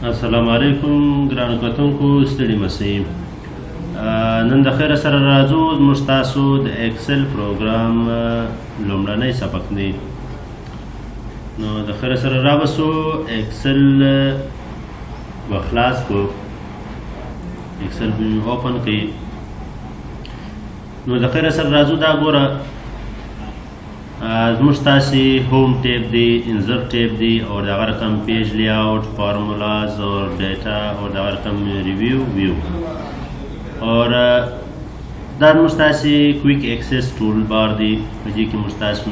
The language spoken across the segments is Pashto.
السلام علیکم ګرانو کتونکو ستړي مسئ نن د خیره سره راځو موږ تاسو د ایکسل پروګرام لومړنی سبق دی نو د خیره سره راوسو ایکسل و خلاص کو ایکسل اوپن کړئ نو د خیره سره راځو دا ګوره زموږ تاسې ہوم ټیب دی انزر ټیب دی اور دغه رقم پیج لیاؤٹ فارمولاز اور ډیټا اور دغه رقم ریویو ویو اور دا زموږ تاسې کویک ایکسس ټول بار دی په دې کې موږ تاسو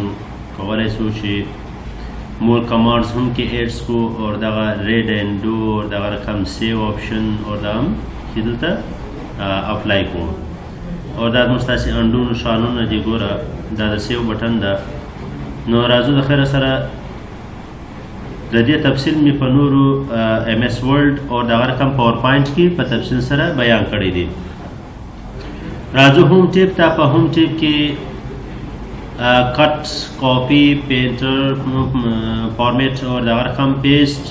کولی شو چې مور کمانډز هم کې ایډس کو اور دغه ریډ اینډ ډو اور دغه رقم سیو آپشن اور دا هم چې دلته اپلای کو اور دا زموږ تاسې انډو نشانونه دي ګوره دا د سیو بټن ده نو راځو د خیره سره د دې تفصیل مې په نورو ایم ایس ورډ او دغه رقم پاور پوینټ کې په تفصیل سره بیان کړی دی راځو ہوم ټیب ته په ہوم ټیب کې کټ کاپی پینټر فارمیټ اور دغه رقم پیسټ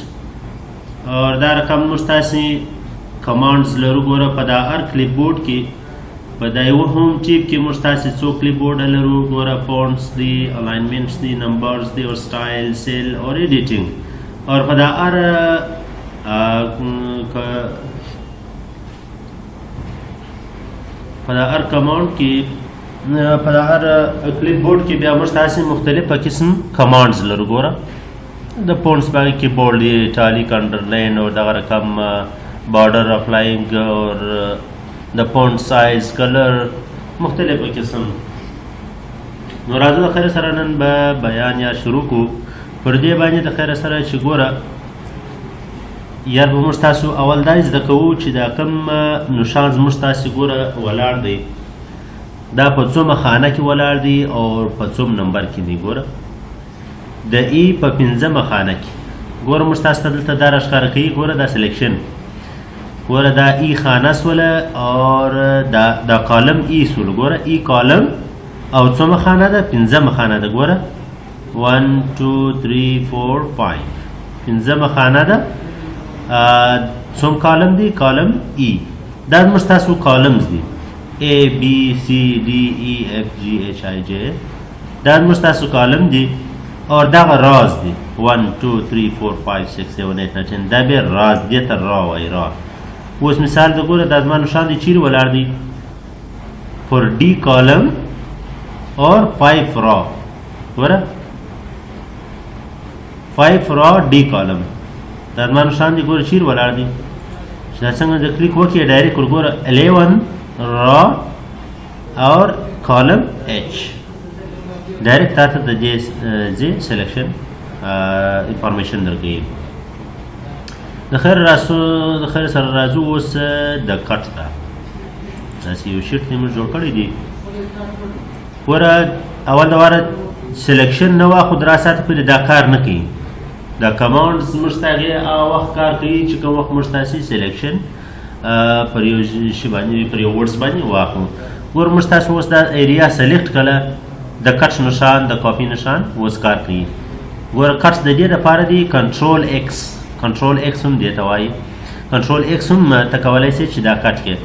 اور دا رقم موږ تاسې کمانډز لرو ګوره په دا هر کلیپ بورډ کې په دا یو ہوم ټیب کې موږ تاسې څو کلیپ بورډ لرو ګوره فونټس دي الاینمنټس دي نمبرز دي اور سټایل سیل اور ایډیټینګ اور په دا هر کمانډ کې په دا هر کلیپ بورډ کې بیا موږ تاسې مختلفه قسم کمانډز لرو ګوره د فونټس باندې کیبورډ دی ټالیک انډرلاین اور دغه رقم بارډر اپلاینګ اور د فونټ سایز کلر مختلف قسم نو راځو د خیر سره نن به بیان یا شروع کو پر دې باندې د خیر سره چې ګوره یار به موږ تاسو اول دا زده کوو چې دا کوم نشان زموږ تاسې ګوره ولاړ دی دا په څومه خانه کې ولاړ دی او په څوم نمبر کې دی ګوره د ای په 5مه خانه کې ګوره موږ تاسو ته دلته دا راښکاره کوي ګوره دا سلیکشن ګوره دا ای خانه سوله اور دا کالم ای سول ګوره ای کالم او څومه خانه ده 5مه خانه ده ګوره 1 2 3 4 5 5مه خانه ده څوم کالم دی کالم ای دا زموږ تاسو کالمز دي A B C D E F G H I J دا زموږ تاسو کالم دي اور دغه راز دی 1 2 3 4 5 6 7 8 9 10 دا بیا راز دی ته را وایي را اوس مثال د ګوره دا زما نشان دی چیرې ولاړ دی فور ډي کالم اور 5 را ګوره 5 را ډي کالم دا زما نشان دی ګوره چیرې ولاړ دی چې دا څنګه د کلیک وکړې ډایرکټ ورګوره 11 را اور کالم ایچ ډایرکټ تا ته د دې سلیکشن انفارمیشن درکوي د خیر سره راځو اوس د کټ ته داسې یو شیټ دی موږ جوړ کړی دی ګوره اول د واره سلیکشن نه واخو درا ساعته پورې دا کار نه کوي دا کمانډز موږ ته هغې هغه وخت کار کوي چې کوم وخت موږ تاسې سلیکشن پر یو شي باندې پر یو ورډس باندې واخلو ګوره موږ تاسو اوس دا ایریا سلیکټ کړه د کټ نشان د کاپي نشان اوس کار کوي ګوره کټ د دې دپاره دی کنټرول ایکس کنټرول ایکس هم دې ته وایي کنټرول ایکس هم ته کولی شې چې دا کټ کې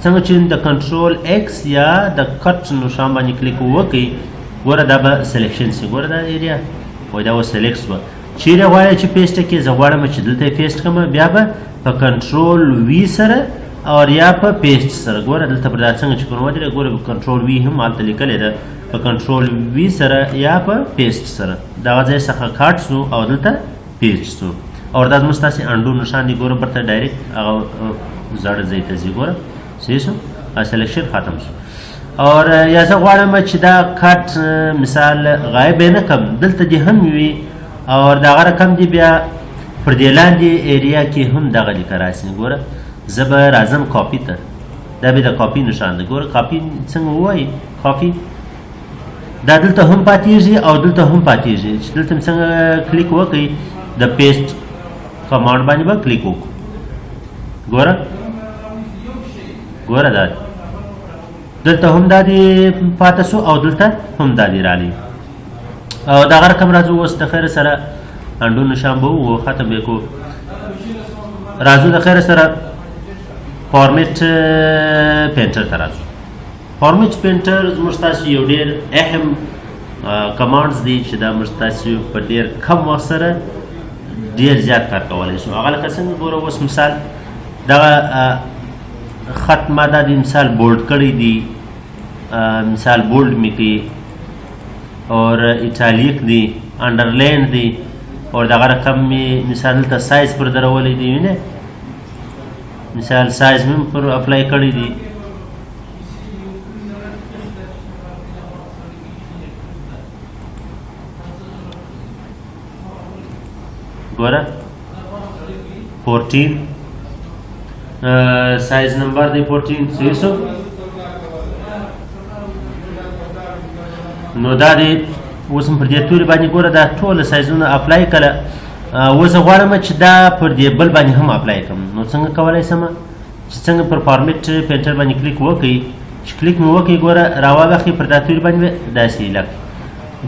څنګه چې د کنټرول ایکس یا د کټ نشان باندې کلیک وکړئ ګوره دا به سلیکشن شي ګوره دا ایریا وایي دا اوس سلیکټ شوه چیرې غواړئ چې پیسټ کړئ زه غواړم چې دلته یې پیسټ کړم بیا به په کنټرول وي سره اور یا په پیسټ سره ګوره دلته پر دا څنګه چې کوم ودرې ګوره کنټرول وي هم هلته لیکلی ده په کنټرول وي سره یا په پیسټ سره دغه ځای څخه کاټ شو او دلته پیسټ شو اور دا زموږ تاسې انډو نشان دی ګوره برته ډایرکټ هغه زاړه ځای ته ځي ګوره صحیح شو سلیکشن ختم شو اور یا زه غواړم چې دا کټ مثال غایب یې نه کړم دلته دې هم وي اور دغه رقم دی بیا پر دې لاندې ایریا کې هم دغه لیکه راسي ګوره زه به راځم کاپي ته دا به د کاپي نشان دی ګوره کاپي څنګه ووایي کاپي دا دلته هم پاتېږي او دلته هم پاتېږي چې دلته څنګه کلیک وکړئ د پیسټ کمانډ باندې به کلیک وکړو ګوره دا دلته هم دا دی پاته شو او دلته هم دا دی رالی او دغه رقم راځو اوس د خیر سره انډو نشان به وو ختم به کو راځو د خیر سره فارمیټ پینټر ته راځو. فارمیټ پینټر زموږ تاسو یو ډېر اهم کمانډز دي چې دا موږ تاسو په ډېر کم وخت سره ډېر زیات کار کولی شو. هغه لکه څنګه ګوره اوس مثال دغه خط ما دا د مثال بولډ کړی دي، مثال بولډ مې کړي اور ایټالیک دی، انډرلاین دی اور دغه رقم مې مثال دلته سایز پر درولی دی، وینئ مثال سایز مې پر اپلای کړی دی. ګوره 14 سایز نمبر دی 14 صحیح شو. نو دا دی اوس هم پر دې توري باندې ګوره دا ټوله سایزونه اپلای کړه. اوس زه غواړم چې دا پر دې بل باندې هم اپلای کړم. نو څنګه کولی شم چې څنګه پر فارمیټ پینټر باندې کلیک وکړئ، چې کلیک مې وکړئ ګوره راواخلئ پر دا توري باندې داسې لک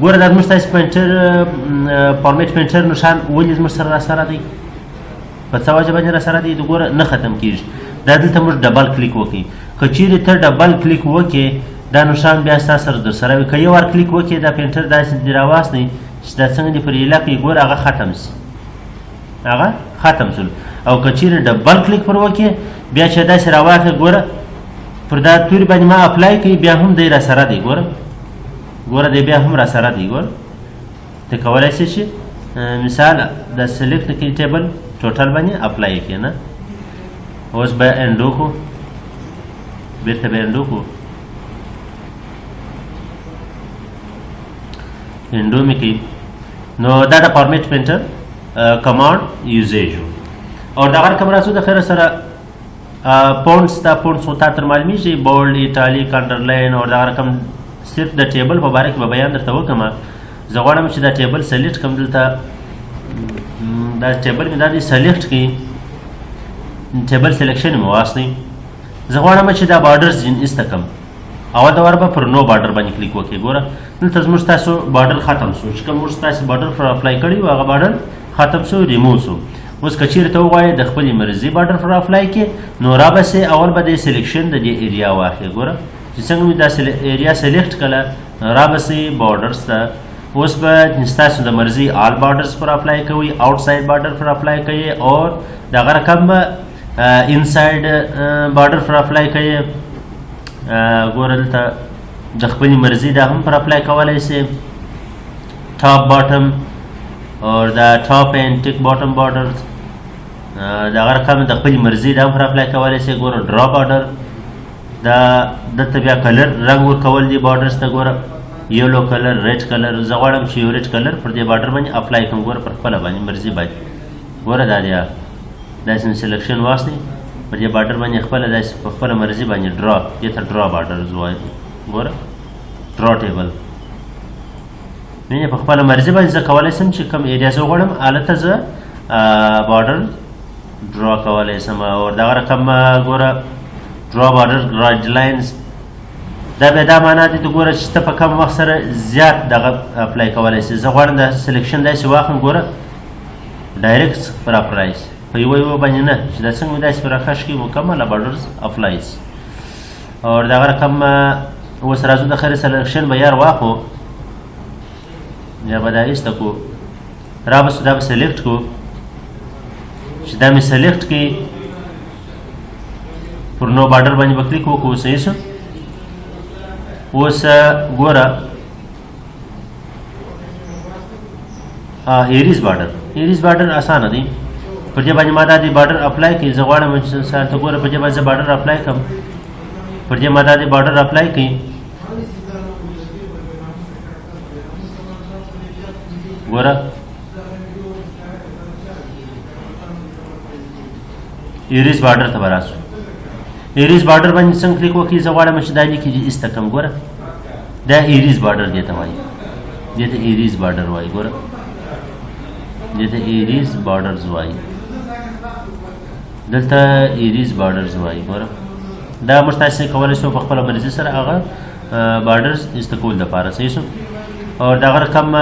ګوره دا زموږ ستاسې پینټر فارمیټ پینټر نښان ولې زموږ سره راسره دی، په څه وجه باندې راسره دی ګوره نه ختم کېږي. دا دلته موږ ډبل کلیک وکړئ. که چیرې ته ډبل کلیک وکړې دا نښان بیا ستا سره در سره وي. که یو وار کلیک وکړې دا پینټر داسې دې راواستئ چې دا څنګه دې پر ایله کړئ ګوره هغه ختم شي، هغه ختم شول. او که چیرې ډبل کلیک پر وکړې بیا چې داسې راواخلې ګوره پر دا توري باندې ما اپلای کوي بیا هم دی راسره دی. ګوره دی بیا هم راسره دی. ګوره ته کولی شې چې مثال د سلیکټ کړي ټیبل ټوټل باندې اپلای کړي نه. اوس به انډو کو، بیرته به انډو کو، انډو مې کوي. نو دا د فارمیټ پینټر کمانډ یوزیج و. او دغه رقم راځو د خیر سره پونټس دا پونټس خو تا تر معلومیږي بولډ ایټالیک انډرلاین او دغه رقم صرف د ټیبل په باره کې به بیان درته وکړم. زه غواړم چې دا ټیبل سلیکټ کړم، دلته دا ټیبل مې دا دی سلیکټ کړي، ټیبل سلیکشن مې واخلئ. زه غواړم چې دا بارډرز ایسته کړم. اول د وار به پر نو بارډر باندې کلیک وکړئ. ګوره دلته زموږ ستاسو بارډر ختم شو، چې کوم موږ ستاسو بارډر پر اپلای کړي وو هغه بارډر ختم شو، ریموو شو. اوس که چیرې ته وغواړې د خپلې مرضي بارډر پر اپلای کړې نو رابسې اول به د سلیکشن د دې ایریا واخلې. ګوره چې څنګه مې دا ایریا سلیکټ کړله رابسې بارډرز ته. اوس به ستاسو د مرضي آل بارډرز پر اپلای کوئ، آؤٹ سایډ بارډر پر اپلای کوئ اور دغه رقم به انسایډ بارډر پر اپلای کوئ. ګوره دلته د خپلې مرضي دا هم پر اپلای کولی شئ، ټاپ باټم اور دا ټاپ اینډ ټیک باټم بارډر دغه رقم د خپلې مرضي دا هم پر اپلای کولی شئ. ګوره ډرا بارډر دا دلته بیا کلر رنګ ورکول دي بارډرز ته. ګوره یلو کلر، ریډ کلر، زه غواړم چې یو ریډ کلر پر دې بارډر باندې اپلای کړم. ګوره پر خپله باندې مرضي باندې ګوره دا دی داسې مې سلیکشن واخلئ پر دې بارډر باندې خپله داسې په خپله مرضي باندې ډرا، دې ته ډرا بارډرز وایي. ګوره ډرا ټیبل وینې په خپله مرضي باندې زه کولی شم چې کوم ایریا زه وغواړم هلته زه بارډر ډرا کولی شم. او دغه رقم ګوره ډرا بارډر ګایډ لاینز دا بیا دا معنا دی ګوره چې ته په کم وخت سره زیات دغه اپلای کولی شې. زه غواړم د سلیکشن داسې واخلم ګوره ډایرکټ پر اپلای په یوه باندې نه چې دا څنګه مې داسې پر راکش کړي مکمله بارډرز اپلای شي. او دغه رقم اوس راځو د خیر سلیکشن به یار واخلو یا به دا ایسته کړو رابسو دا به سلیکټ کړو. چې دا مې سلیکټ کړي پر نو بارډر باندې به کلیک وکړو. صحیح شو. اوس ګوره ایریز بارډر اسانه دی. پر دې باندې ما دا دی بارډر اپلای کړي. زه غواړم چې ته ګوره پر دې باندې زه بارډر اپلای کړم، پر دې ما دا دی بارډر اپلای کړي. ګوره ایریز بارډر ته به راسو. ایریز بارډر باندې څنګه کلیک وکړئ زه غواړم چې دا لیکي چې ایسته کړم. ګوره دا ایریز بارډر دې ته وایي، دې ته ایریز بارډر وایي. ګوره دې ته ایریز بارډرز وایي، دلته ایریز بارډرز وایي. ګوره دا موږ تاسې کولی شو په خپله مرضي سره هغه بارډرز ایسته کول دپاره. صحیح شو. او دغه رقم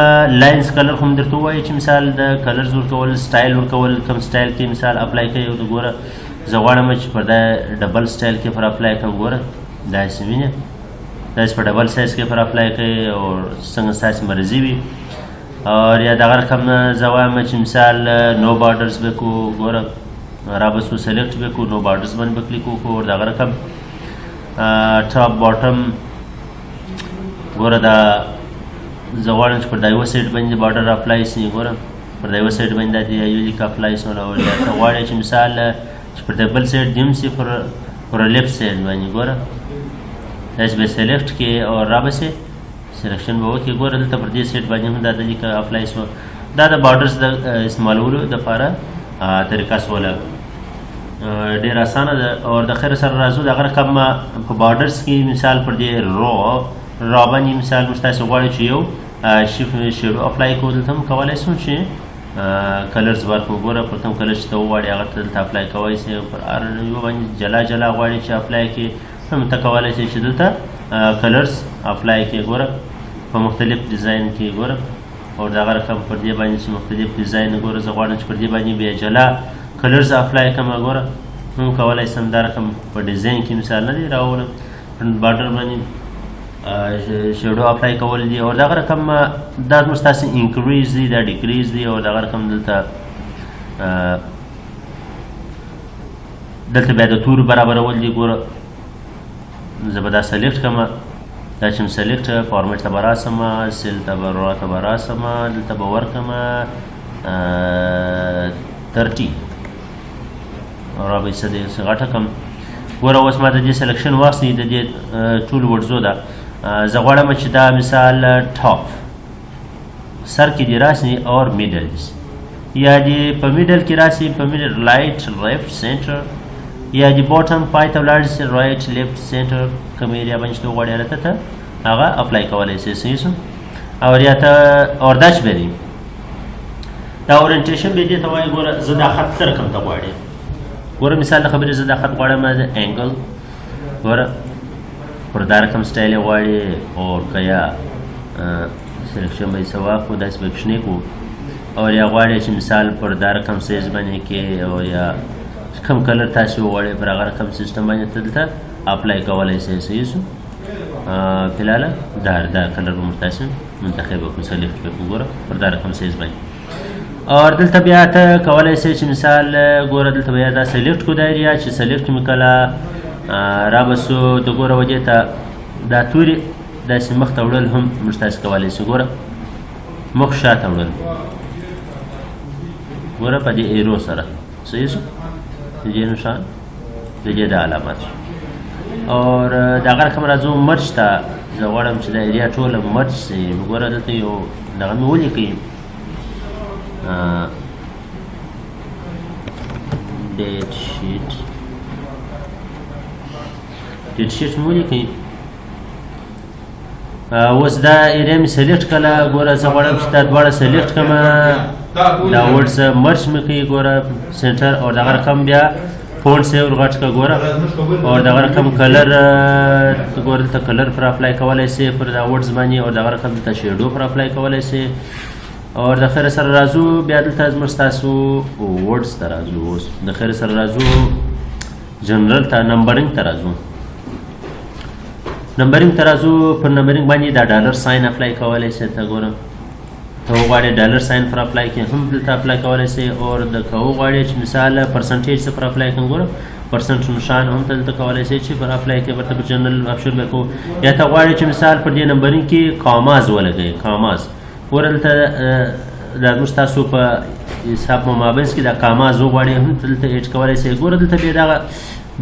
لاینز کلر هم درته ووایي چې مثال د کلرز ورکول سټایل ورکول کوم سټایل کې مثال اپلای کوي او ګوره زه غواړم چې پر دا ډبل سټایل کې پر اپلای کوم ګوره داسې وینې داسې په ډبل سایز کې پر اپلای کوي او څنګه ستاسې مرضي وي اور یا دغه رقم زه وایم چې مثال نو بارډرز به کو ګوره را به سو سلیکټ به کو نو بارډرز باندې به کلیک وکړو اور دغه رقم ټاپ باټم ګوره دا زه غواړم چې پر دا یوه سایډ باندې بارډر اپلای سي ګوره پر دا یوه سایډ باندې د یو لیک اپلای سي او یا ته غواړې چې مثال چې پر دا بل سایډ دیم سي پر لیفټ سایډ باندې ګوره داسې به سلیکټ کې او را به سي سلیکشن به وکړي ګوره دلته پر دې سایډ باندې هم دا د لیک اپلای سو دا د بارډرز د استعمالولو دپاره طریقه سوله ډېر اسانه ده او د خیر سره راځو دغه رقم په بارډرز کې مثال پر دې را باندې مثال موږ تاسې غواړئ چې یو شیډو اپلای کړو دلته هم کولی شو چې کلرز ورکړو ګوره پر کوم کلر چې ته وغواړې هغه ته دلته اپلای کولی شې پر هر یو باندې جلا جلا غواړې چې اپلای کړې هم ته کولی شې چې دلته کلرز اپلای کړې ګوره په مختلف ډیزاین کې ګوره او دغه رقم پر دې باندې چې مختلف ډیزاین ګوره زه غواړم چې پر دې باندې بیا جلا کلرز اپلای کړم ګوره هم کولی شم دا رقم په ډیزاین کې مثال نه دی راوړم بارډر باندې شیډو اپلای کول دي او دغه رقم دا زموږ ستاسې انکریز دی دا ډیکریز دی او دغه رقم دلته بیا د تورو برابرول دي ګوره زه به دا سلیکټ کړم دا چې م سلیکټ فارمیټ ته به راسم سیل ته به راسم دلته به ورکړم 30 او را به یې څه دی غټه کړم ګوره اوس ما د دې سلیکشن واخلي د دې ټولو ورځو ده زه غواړم چې دا مثال ټاپ سر کې دې راسي اور میډل یا دې په میډل کې راسي په میډل رایټ لیفټ سینټر یا دې باټم پای ته ولاړ شي رایټ لیفټ سینټر کوم ایریا باندې چې ته وغواړې هلته ته هغه اپلای کولی شې صحیح شو او یا ته اور داش بری دا اورینټیشن به دې ته وایي ګوره زه دا خط څه رقم ته غواړې ګوره مثال د خبرې زه دا خط غواړم انګل ګوره پر دا رقم سټایل یې غواړې او که یا سلیکشن به یې څه واخلو داسې به کوچنی کړو او یا غواړې چې مثال پر دا رقم سایز باندې کې او یا کوم کلر تاسې وغواړئ پر هغه رقم سیسټم باندې ته دلته اپلای کولی شئ صحیح شو فلحاله دا کلر به موږ تاسې منتخب وکړو سلیکټ کړو ګوره پر دا رقم سایز باندې اور دلته بیا ته کولی شئ چې مثال ګوره دلته بیا دا سلیکټ کړو دا ایریا چې سلیکټ مې کله را به سو د ګوره وجې ته دا تورې داسې مخ ته وړل هم موږ تاسې کولی شو ګوره مخ شاته وړل ګوره په دې ایرو سره صحیح شو د دې نشان د دې د علامات اور دغه رقم راځو مرچ ته زه غواړم چې دا ایریا ټوله مرچ شي ګوره دلته یو دغه مې ولیکئ ډیټ شیټ مې ولیکئ اوس دا ایریا مې سلیکټ کړله ګوره زه غواړم چې دا دواړه سلیکټ کړم دا ورډز مرچ مې کوي ګوره سنټر او دغه رقم بیا فونټ سې ورغټ کړه ګوره او دغه رقم کلر ګوره دلته کلر پر اپلای کولی شې پر دا ورډز باندې او دغه رقم دلته شیډو پر اپلای کولی شې او د خیر سره راځو بیا دلته زموږ ستاسو ورډز ته راځو اوس د خیر سره راځو جنرل ته نمبرینګ ته راځو نمبرینګ ته راځو پر نمبرینګ باندې دا ډالر ساین اپلای کولی شې ته ګوره ته وغواړې ډالر ساین پر اپلای کړې هم دلته اپلای کولی شې او که وغواړې چې مثال پرسنټیج څه پر اپلای کړم ګوره پرسنټ نشان هم ته دلته کولی شې چې پر اپلای کړې ورته په جنرل آپشن به کوو یا ته غواړې چې مثال پر دې نمبرینګ کې کاماز ولګوې کاماز ګوره دلته دا زموږ ستاسو په حساب مابینځ کې دا کاماز وغواړې هم دلته ایډ کولی شې ګوره دلته بیا دغه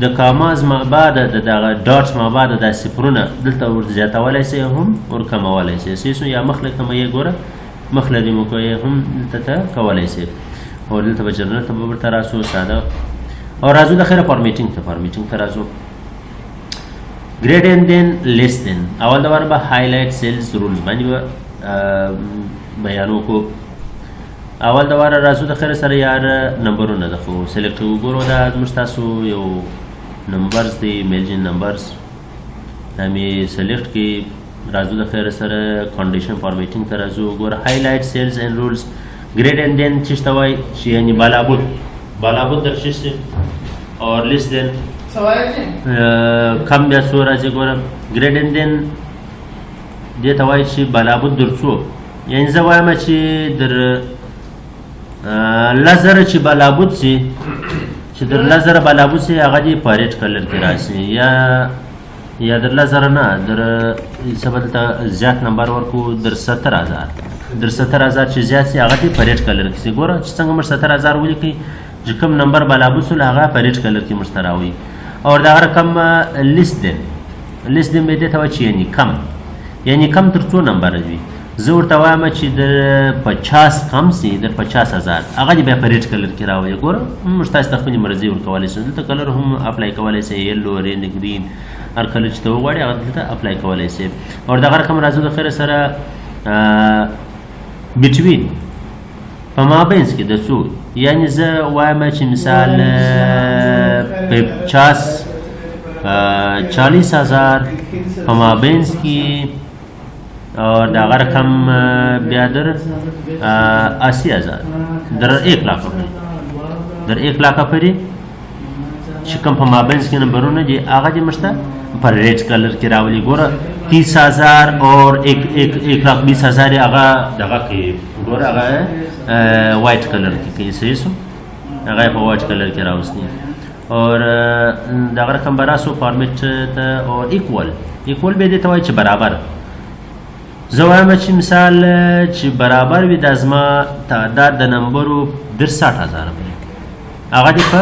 د کاماز مابعد د دغه ډاټ مابعد دا صفرونه دلته ور زیاتولی شې هم ور کمولی شې صحیح یا مخ له کمویې ګوره مخ له دې مو کوې هم دلته ته کولی شې او دلته به جنرل ته به ورته راسو ساده او راځو د خیره فارمیټینګ ته راځو greater than less than اول دوباره به هایلایټ سیلز رولز باندې به بیان وکړو اول دوباره راځو د خیره سره یار نمبرونه ده خو سلیکټ وګورو دا زموږ ستاسو یو نمبرز دی میلجن نمبرز دا مې سلیکټ کړي راځو د خیر سره کنډیشن فارمیټینګ ته راځو. ګوره هایلایټ سیلز اینډ رولز ګریډ اینډ دین چې ته وایي چې یعنې بالابود در شي اور لیس دین کم بیا څو راځي. ګوره ګریډ اینډ دین دې ته وایي چې بالابود در څو، یعنې زه وایم چې در لس زره چې بالابود سي، چې در لس زره بالابود سي هغه دې په ریډ کلر کې راشي، یا در لس زره نه در څه به دلته زیات نمبر ورکړو در 70,000 چې زیات سي هغه دې په ریډ کلر کې سي. ګوره چې څنګه موږ 70,000 ولیکئ چې کوم نمبر بالابود سول هغه په ریډ کلر کې موږ ته راوړي. او دغه رقم لیس دین به دې ته وایي چې یعنې کم تر څو نمبره وي. زه ورته وایم چې در 50 کم سي، در 50,000 هغه دې بیا په ریډ کلر کې راوړي. ګوره موږ تاسو ته خپلې مرضي ورکولی شو، دلته کلر هم اپلای کولی شئ، یلو، رینډ، ګرین، هر کلر چې ته وغواړې هغه دلته اپلای کولی شئ. او دغه رقم راځو د خیر سره بټوین په مابینځ کې د څو، یعنې زه وایم چې مثال 40,000 په مابینځ کې، اور دغه رقم بیا در 80,000 در 1 लाख پورې چې کوم په مابینځ کې نمبرونه دي هغه دې موږ ته په ریډ کلر کې راولي. ګوره 30,000 اور 1,20,000 هغه دغه کې ګوره هغه وایټ کلر کې کوي، صحیح شو، هغه په وایټ کلر کې راوستي. اور دغه رقم به راسو فارمیټ ته اور ایکوال به دې ته وایي چې برابر. زه وایم چې مثال چې برابر وي د زما تعداد د نمبرو در 60,000 پورې هغه دې په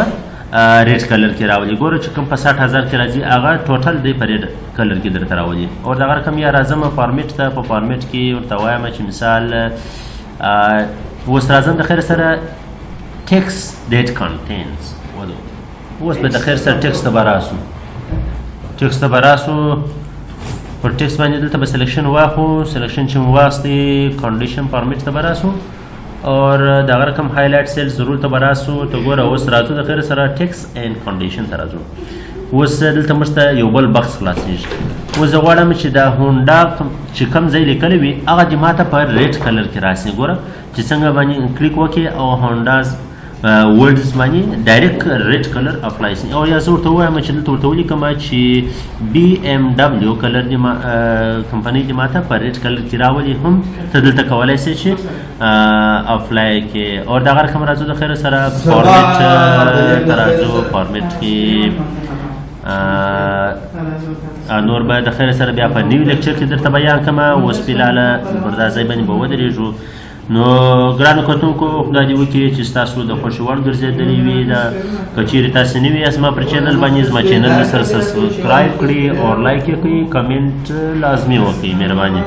ریډ کلر کې راولي. ګوره چې کوم په 60,000 کې راځي هغه ټوټل دی په ریډ کلر کې درته راولي. او دغه رقم یا راځم فارمیټ ته، په فارمیټ کې ورته وایم چې مثال اوس راځم د خیر سره ټیکس دیټ کنټینز، اوس به د خیر سره ټیکس ته به راسو. پر ټیکس باندې دلته به سلیکشن واخو، سلیکشن چې مو واخیستې کنډیشن فارمیټ ته به راسو. اور دغه رقم هایلایټ سیلز رول ته به راسو. ته ګوره اوس راځو د خیر سره ټیکس اینډ کنډیشن ته راځو. اوس دلته موږ ته یو بل بکس خلاصېږي. اوس زه غواړم چې دا هونډا چې کوم ځای لیکلی وي هغه دې ما ته په ریډ کلر کې راسي. ګوره چې څنګه باندې کلیک وکړې او هونډاز ورډز باندې ډایرکټ ریډ کلر اپلای شي. او یا زه ورته ووایم چې دلته ورته ولیکم چې BMW کلر دې کمپنۍ دې ما ته په ریډ کلر کې راولي، هم ته دلته کولی شې چې اپلای کې. او دغه رقم راځو د خیر سره فارمیټ ته راځو. فارمیټ کې نور به د خیر سره بیا په نیو لیکچر کې درته بیان کړم. اوس فلحاله پر دا ځای باندې به ودرېږو. نو ګرانو کتونکو خدای دې وکړي چې ستاسو د خوښې وړ ګرځېدلې وي. دا که چیرې تاسې نه وي زما پر چینل باندې، زما چینل سره سبسکرایب کړئ او لایک یې کړئ، کمنټ لازمي وکړئ. مهرباني.